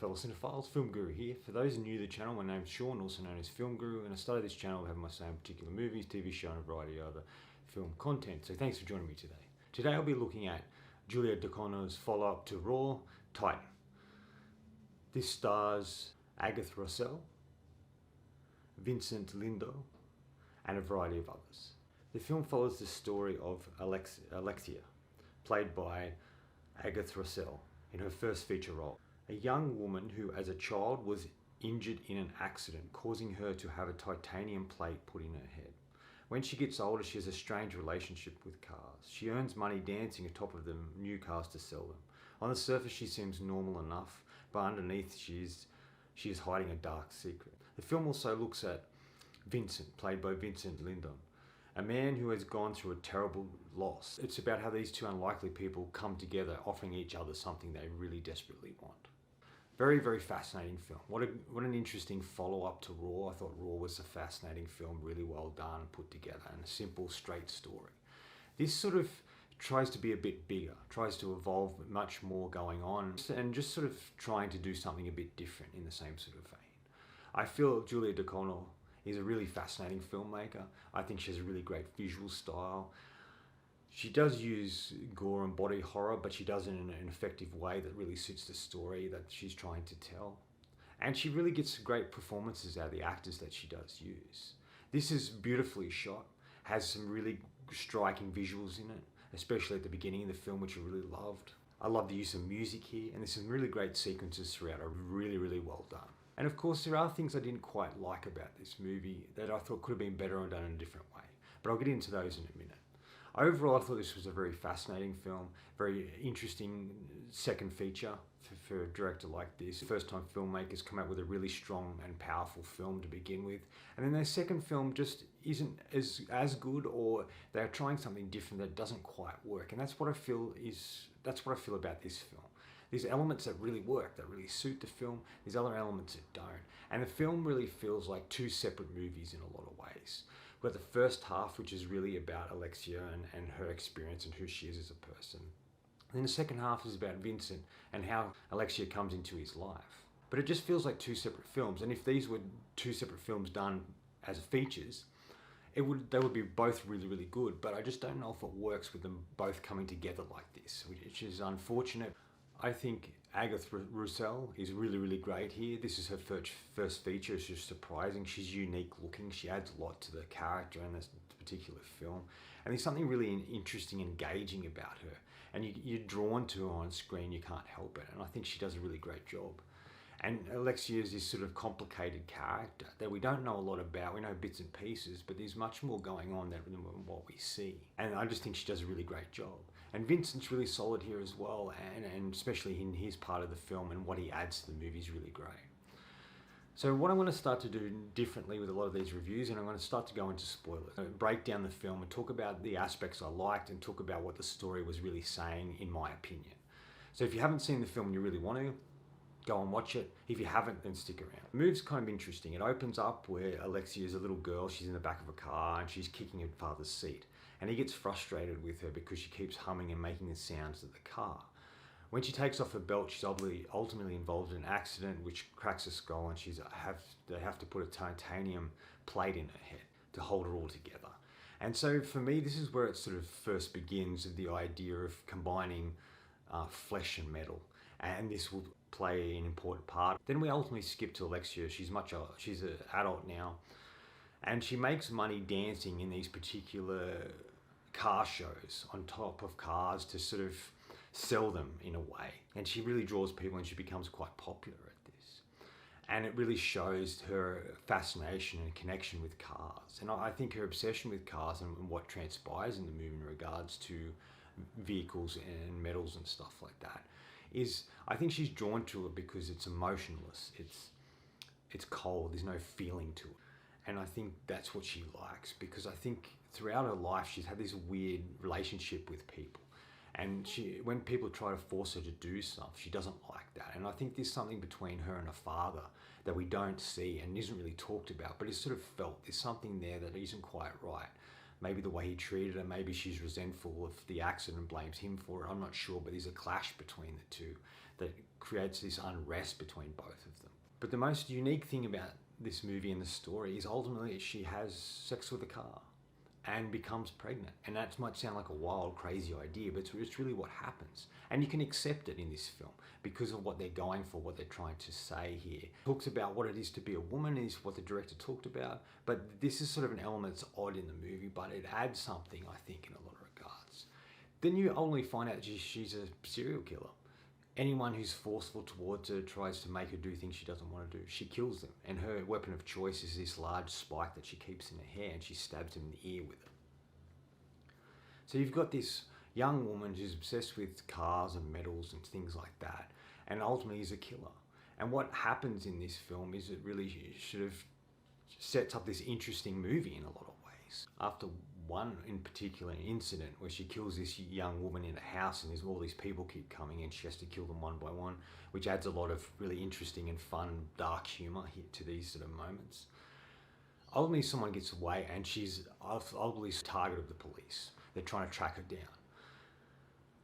fellow cinephiles, Film Guru here. For those new to the channel, my name's Sean, also known as Film Guru, and I started this channel having my same particular movies, TV show, and a variety of other film content. So thanks for joining me today. Today I'll be looking at Julia Ducournau's follow-up to Raw, Titane. This stars Agatha Rousselle, Vincent Lindau, and a variety of others. The film follows the story of Alexia, played by Agatha Rousselle in her first feature role. A young woman who as a child was injured in an accident, causing her to have a titanium plate put in her head. When she gets older, she has a strange relationship with cars. She earns money dancing atop of the new cars to sell them. On the surface she seems normal enough, but underneath she is hiding a dark secret. The film also looks at Vincent, played by Vincent Lindau, a man who has gone through a terrible loss. It's about how these two unlikely people come together, offering each other something they really desperately want. Very, very fascinating film. What an interesting follow-up to Raw. I thought Raw was a fascinating film, really well done, put together, and a simple, straight story. This sort of tries to be a bit bigger, tries to evolve, much more going on, and just sort of trying to do something a bit different in the same sort of vein. I feel Julia Ducournau is a really fascinating filmmaker. I think she has a really great visual style. She does use gore and body horror, but she does it in an effective way that really suits the story that she's trying to tell. And she really gets great performances out of the actors that she does use. This is beautifully shot, has some really striking visuals in it, especially at the beginning of the film, which I really loved. I love the use of music here, and there's some really great sequences throughout, are really, really well done. And of course, there are things I didn't quite like about this movie that I thought could have been better or done in a different way. But I'll get into those in a minute. Overall, I thought this was a very fascinating film, very interesting second feature for a director like this. First-time filmmakers come out with a really strong and powerful film to begin with, and then their second film just isn't as good, or they're trying something different that doesn't quite work. And that's what I feel about this film. There's elements that really work, that really suit the film. There's other elements that don't. And the film really feels like two separate movies in a lot of ways. We've got the first half, which is really about Alexia and her experience and who she is as a person. And then the second half is about Vincent and how Alexia comes into his life. But it just feels like two separate films. And if these were two separate films done as features, they would be both really, really good. But I just don't know if it works with them both coming together like this, which is unfortunate. I think Agatha Rousselle is really, really great here. This is her first feature. It's just surprising. She's unique looking. She adds a lot to the character in this particular film. And there's something really interesting and engaging about her. And you're drawn to her on screen. You can't help it. And I think she does a really great job. And Alexia is this sort of complicated character that we don't know a lot about. We know bits and pieces, but there's much more going on than what we see. And I just think she does a really great job. And Vincent's really solid here as well, and especially in his part of the film, and what he adds to the movie is really great. So what I'm going to start to do differently with a lot of these reviews, and I'm going to start to go into spoilers, break down the film and talk about the aspects I liked and talk about what the story was really saying, in my opinion. So if you haven't seen the film and you really want to, go and watch it. If you haven't, then stick around. The move's kind of interesting. It opens up where Alexia is a little girl. She's in the back of a car and she's kicking her father's seat. And he gets frustrated with her because she keeps humming and making the sounds of the car. When she takes off her belt, she's ultimately involved in an accident which cracks her skull, and they have to put a titanium plate in her head to hold her all together. And so for me, this is where it sort of first begins, the idea of combining flesh and metal. And this will play an important part. Then we ultimately skip to Alexia. She's an adult now, and she makes money dancing in these particular car shows on top of cars to sort of sell them in a way. And she really draws people, and she becomes quite popular at this. And it really shows her fascination and connection with cars. And I think her obsession with cars and what transpires in the movie in regards to vehicles and metals and stuff like that is, I think she's drawn to it because it's emotionless, it's cold, there's no feeling to it. And I think that's what she likes, because I think throughout her life she's had this weird relationship with people. And when people try to force her to do stuff, she doesn't like that. And I think there's something between her and her father that we don't see and isn't really talked about, but it's sort of felt. There's something there that isn't quite right. maybe the way he treated her, maybe she's resentful of the accident and blames him for it. I'm not sure, but there's a clash between the two that creates this unrest between both of them. But the most unique thing about this movie and the story is ultimately she has sex with a car and becomes pregnant. And that might sound like a wild, crazy idea, but it's really what happens. And you can accept it in this film because of what they're going for, what they're trying to say here. It talks about what it is to be a woman, is what the director talked about. But this is sort of an element that's odd in the movie, but it adds something, I think, in a lot of regards. Then you only find out she's a serial killer. Anyone who's forceful towards her, tries to make her do things she doesn't want to do, she kills them. And her weapon of choice is this large spike that she keeps in her hair, and she stabs him in the ear with it. So you've got this young woman who's obsessed with cars and metals and things like that, and ultimately is a killer. And what happens in this film is it really sort of sets up this interesting movie in a lot of ways. After one in particular incident where she kills this young woman in a house, and there's all these people keep coming in, she has to kill them one by one, which adds a lot of really interesting and fun, dark humour here to these sort of moments. Ultimately, someone gets away, and she's ultimately the target of the police. They're trying to track her down.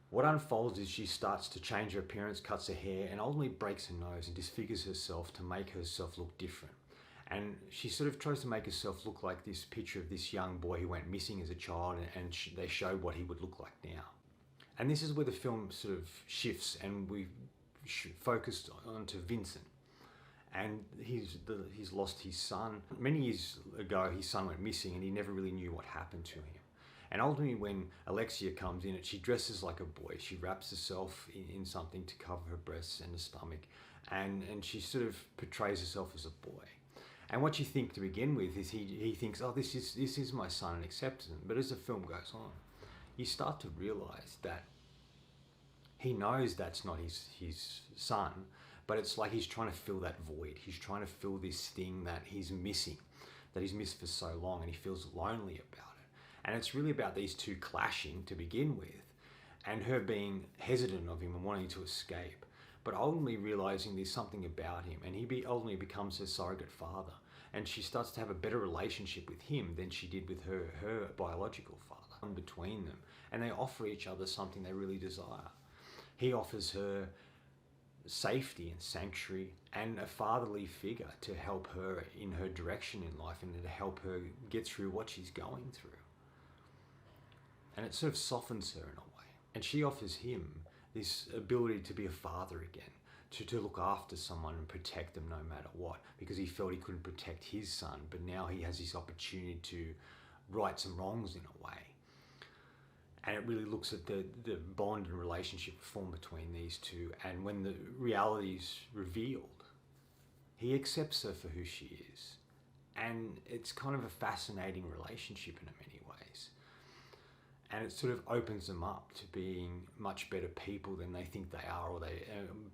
What unfolds is she starts to change her appearance, cuts her hair, and ultimately breaks her nose and disfigures herself to make herself look different. And she sort of tries to make herself look like this picture of this young boy who went missing as a child, and they showed what he would look like now. And this is where the film sort of shifts, and we focused onto Vincent. And he's lost his son. Many years ago, his son went missing, and he never really knew what happened to him. And ultimately, when Alexia comes in, she dresses like a boy. She wraps herself in something to cover her breasts and her stomach, and she sort of portrays herself as a boy. And what you think to begin with is he thinks, oh, this is my son, and accepts him. But as the film goes on, you start to realise that he knows that's not his son, but it's like he's trying to fill that void. He's trying to fill this thing that he's missing, that he's missed for so long, and he feels lonely about it. And it's really about these two clashing to begin with, and her being hesitant of him and wanting to escape, but ultimately realising there's something about him, and he ultimately becomes her surrogate father. And she starts to have a better relationship with him than she did with her biological father. In between them, and they offer each other something they really desire. He offers her safety and sanctuary and a fatherly figure to help her in her direction in life, and to help her get through what she's going through. And it sort of softens her in a way. And she offers him this ability to be a father again, to look after someone and protect them no matter what, because he felt he couldn't protect his son, but now he has this opportunity to right some wrongs in a way. And it really looks at the bond and relationship formed between these two, and when the reality is revealed, he accepts her for who she is. And it's kind of a fascinating relationship in many ways. And it sort of opens them up to being much better people than they think they are,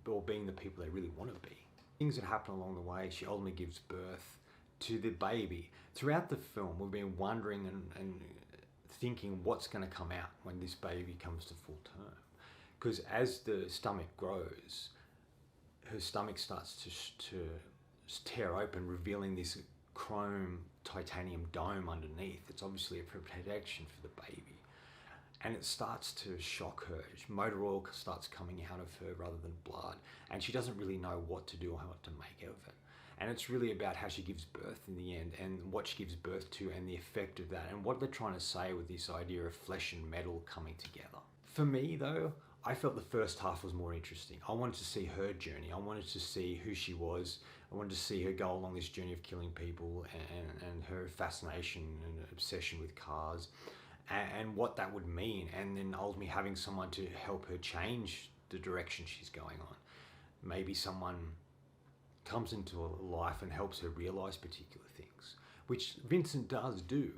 or being the people they really want to be. Things that happen along the way, she ultimately gives birth to the baby. Throughout the film, we've been wondering and thinking what's going to come out when this baby comes to full term. Because as the stomach grows, her stomach starts to tear open, revealing this chrome titanium dome underneath. It's obviously a protection for the baby. And it starts to shock her. Motor oil starts coming out of her rather than blood. And she doesn't really know what to do or what to make of it. And it's really about how she gives birth in the end, and what she gives birth to, and the effect of that, and what they're trying to say with this idea of flesh and metal coming together. For me, though, I felt the first half was more interesting. I wanted to see her journey. I wanted to see who she was. I wanted to see her go along this journey of killing people, and her fascination and obsession with cars, and what that would mean, and then ultimately having someone to help her change the direction she's going on. Maybe someone comes into her life and helps her realise particular things, which Vincent does do,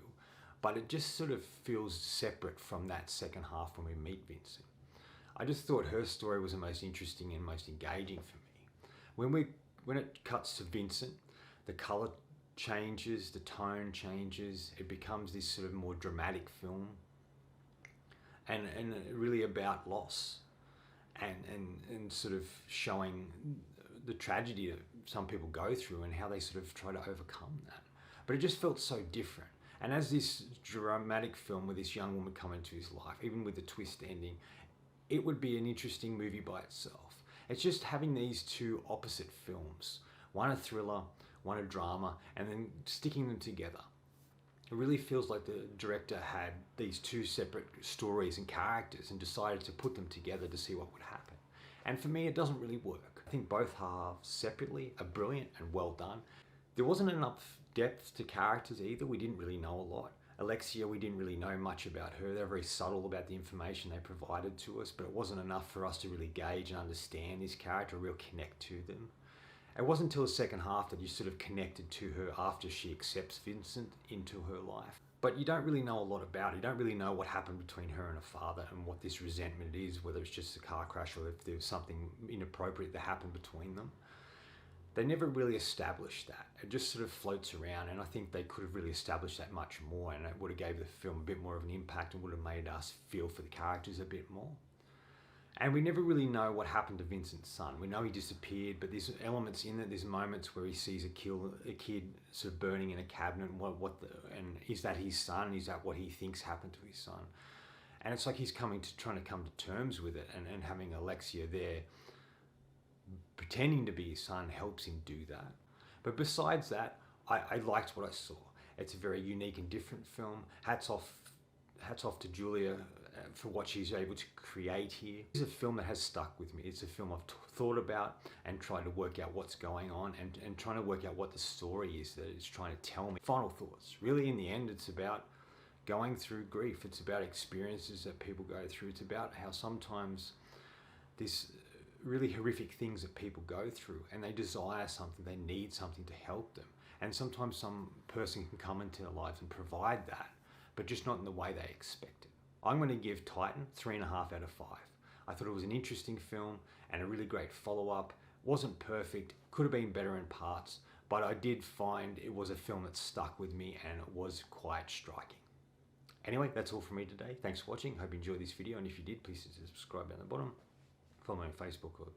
but it just sort of feels separate from that second half when we meet Vincent. I just thought her story was the most interesting and most engaging for me. When it cuts to Vincent, the colour changes, the tone changes, it becomes this sort of more dramatic film, and really about loss, and sort of showing the tragedy that some people go through and how they sort of try to overcome that. But it just felt so different. And as this dramatic film with this young woman come into his life, even with the twist ending, it would be an interesting movie by itself. It's just having these two opposite films, one a thriller, one a drama, and then sticking them together. It really feels like the director had these two separate stories and characters and decided to put them together to see what would happen. And for me, it doesn't really work. I think both halves separately are brilliant and well done. There wasn't enough depth to characters either. We didn't really know a lot. Alexia, we didn't really know much about her. They're very subtle about the information they provided to us, but it wasn't enough for us to really gauge and understand this character, real connect to them. It wasn't until the second half that you sort of connected to her after she accepts Vincent into her life. But you don't really know a lot about it. You don't really know what happened between her and her father and what this resentment is, whether it's just a car crash or if there was something inappropriate that happened between them. They never really established that. It just sort of floats around, and I think they could have really established that much more, and it would have gave the film a bit more of an impact and would have made us feel for the characters a bit more. And we never really know what happened to Vincent's son. We know he disappeared, but there's elements in it. There's moments where he sees a kid sort of burning in a cabinet. And is that his son? Is that what he thinks happened to his son? And it's like he's trying to come to terms with it, and having Alexia there pretending to be his son helps him do that. But besides that, I liked what I saw. It's a very unique and different film. Hats off to Julia for what she's able to create here. It's a film that has stuck with me. It's a film I've thought about and tried to work out what's going on and trying to work out what the story is that it's trying to tell me. Final thoughts. Really, in the end, it's about going through grief. It's about experiences that people go through. It's about how sometimes this really horrific things that people go through, and they desire something, they need something to help them. And sometimes some person can come into their lives and provide that, but just not in the way they expect it. I'm going to give Titane 3.5 out of 5. I thought it was an interesting film and a really great follow-up. Wasn't perfect, could have been better in parts, but I did find it was a film that stuck with me and it was quite striking. Anyway, that's all from me today. Thanks for watching. Hope you enjoyed this video, and if you did, please subscribe down the bottom. Follow me on Facebook or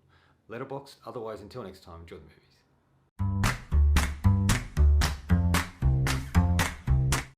Letterboxd. Otherwise, until next time, enjoy the movies.